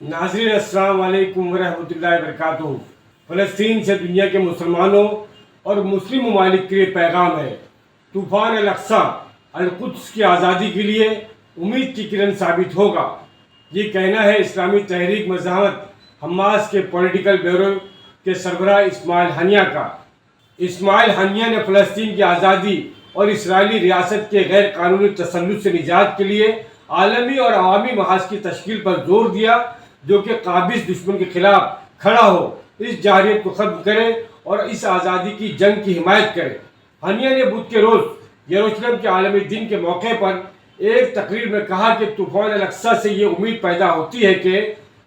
नाज़रीन अस्सलाम वालेकुम वरहमतुल्लाहि वबरकातुहू। फ़लस्तीन से दुनिया के मुसलमानों और मुस्लिम ममालिक के लिए पैगाम है। तूफ़ान अल-अक़सा अल-कुद्स की आज़ादी के लिए उम्मीद की किरण साबित होगा। ये कहना है इस्लामी तहरीक मज़ाहमत हमास के पॉलिटिकल ब्यूरो के सरबराह इस्माइल हानिया का। इस्माइल हानिया ने फ़लस्तीन की आज़ादी और इसराइली रियासत के गैर कानूनी तसल्लुत से निजात के लिए आलमी और अवामी महाज की तश्कील पर जोर दिया, जो कि काबिज दुश्मन के खिलाफ खड़ा हो, इस जाहिरियत को ख़त्म करे और इस आज़ादी की जंग की हिमायत करे। हानिया ने बुध के रोज़ यरूशलेम के आलमी दिन के मौके पर एक तकरीर में कहा कि तूफ़ान अल-अक़सा से ये उम्मीद पैदा होती है कि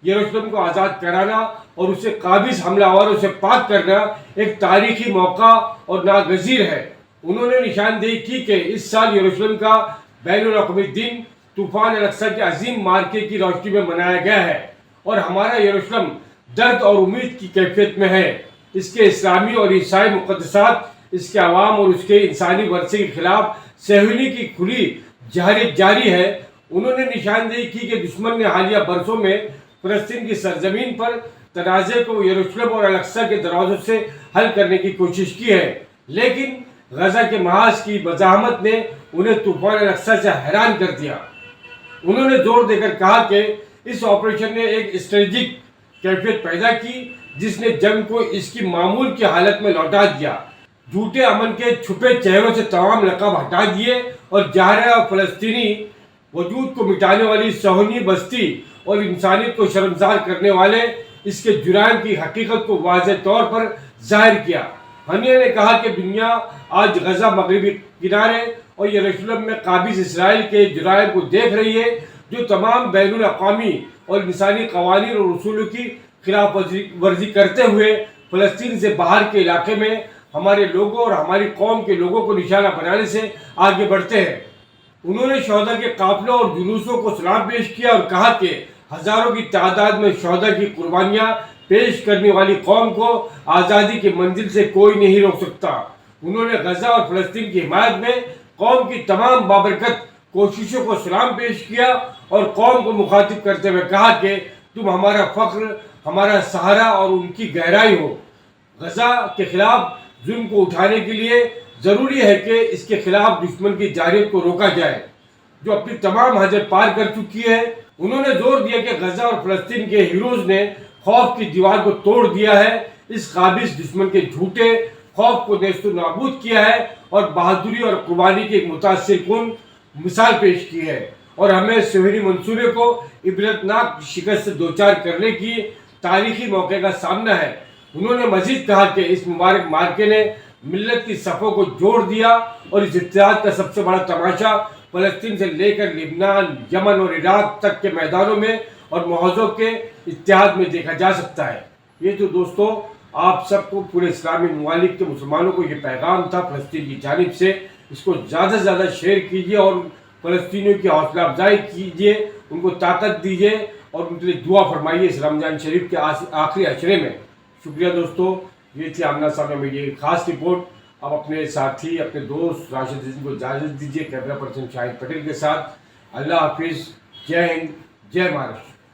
यरूशलेम को आज़ाद कराना और उसे काबिज हमलावरों से पाक करना एक तारीखी मौका और नागज़ीर है। उन्होंने निशानदेही की कि इस साल यरूशलेम का बैनुल-अक़वामी दिन तूफ़ान अल-अक़सा के अजीम मार्के की रोशनी में मनाया गया है और हमारा यरूशलेम दर्द और उम्मीद की कैफियत में है। इसके इस्लामी और ईसाई मुक़द्दसात, इसके अवाम और उसके इंसानी वर्से के खिलाफ सहूली की खुली जाहिरियत जारी है। उन्होंने निशानदेही की कि दुश्मन ने हालिया बरसों में फ़लस्तीन की सरजमीन पर तनाज़े को यरूशलेम और अल-अक़सा के दरवाज़ों से हल करने की कोशिश की है, लेकिन गज़ा के महाज की मज़ाहमत ने उन्हें तूफ़ान अल-अक़सा से हैरान कर दिया। उन्होंने जोर देकर कहा कि इस ऑपरेशन ने एक स्ट्रेटजिक कैफियत पैदा की, जिसने जंग को इसकी मामूल की हालत में लौटा दिया। झूठे अमन के छुपे चेहरों से तमाम लक़ब हटा दिए और ज़ाहिरा फ़लस्तीनी वजूद को मिटाने वाली सहूनी बस्ती और इंसानियत को शर्मसार करने वाले इसके जुराइम की हकीकत को वाज़ेह तौर पर ज़ाहिर किया। हानिया ने कहा कि दुनिया आज गज़ा, मगरबी किनारे और यरूशलेम में काबिज इसराइल के जुराइम को देख रही है, जो तमाम बैनुल अक़वामी और इंसानी क़वानीन और उसूलों की खिलाफ वर्जी करते हुए फ़लस्तीन से बाहर के इलाके में हमारे लोगों और हमारी कौम के लोगों को निशाना बनाने से आगे बढ़ते हैं। उन्होंने शोहदा के काफ़िलों और जुलूसों को सलाम पेश किया और कहा कि हज़ारों की तादाद में शोहदा की कुर्बानियाँ पेश करने वाली कौम को आज़ादी की मंजिल से कोई नहीं रोक सकता। उन्होंने गज़ा और फ़लस्तीन की हिमायत में कौम की तमाम बाबरकत कोशिशों को सलाम पेश किया और कौम को मुखातिब करते हुए कहा कि तुम हमारा फ़ख्र, हमारा सहारा और उनकी गहराई हो। गज़ा के खिलाफ जुल्म को उठाने के लिए ज़रूरी है कि इसके खिलाफ दुश्मन की जारियत को रोका जाए, जो अपनी तमाम हदें पार कर चुकी है। उन्होंने जोर दिया कि गज़ा और फ़लस्तीन के हीरोज़ ने खौफ की दीवार को तोड़ दिया है, इस काबिज दुश्मन के झूठे खौफ को नेस्तु नाबूद किया है और बहादुरी और कुर्बानी की एक मुतासिरकुन मिसाल पेश की है और हमें सहूनी मंसूबे को इबरतनाक शिकस्त से दोचार करने की तारीखी मौके का सामना है। उन्होंने मजीद कहा कि इस मुबारक मार्के ने मिल्लत की सफ़ों को जोड़ दिया और इस इत्तेहाद का सबसे बड़ा तमाशा फ़लस्तीन से लेकर लिबनान, यमन और इराक़ तक के मैदानों में और मुआज़ों के इत्तेहाद में देखा जा सकता है। ये तो दोस्तों, आप सबको, पूरे इस्लामी ममालिक के मुसलमानों को ये पैगाम था फ़लस्तीन की जानिब से। इसको ज़्यादा से ज़्यादा शेयर कीजिए और फ़लस्तीनियों की हौसला अफजाई कीजिए, उनको ताकत दीजिए और उनके लिए दुआ फरमाइए इस रमज़ान शरीफ के आखिरी अशरे में। शुक्रिया दोस्तों, ये थी आमना सामने मेरी एक ख़ास रिपोर्ट। अब अपने साथी, अपने दोस्त राशिद अज़ीज़ को इजाज़त दीजिए कैमरा पर्सन शाहिद पटेल के साथ। अल्लाह हाफिज़। जय हिंद, जय महाराष्ट्र।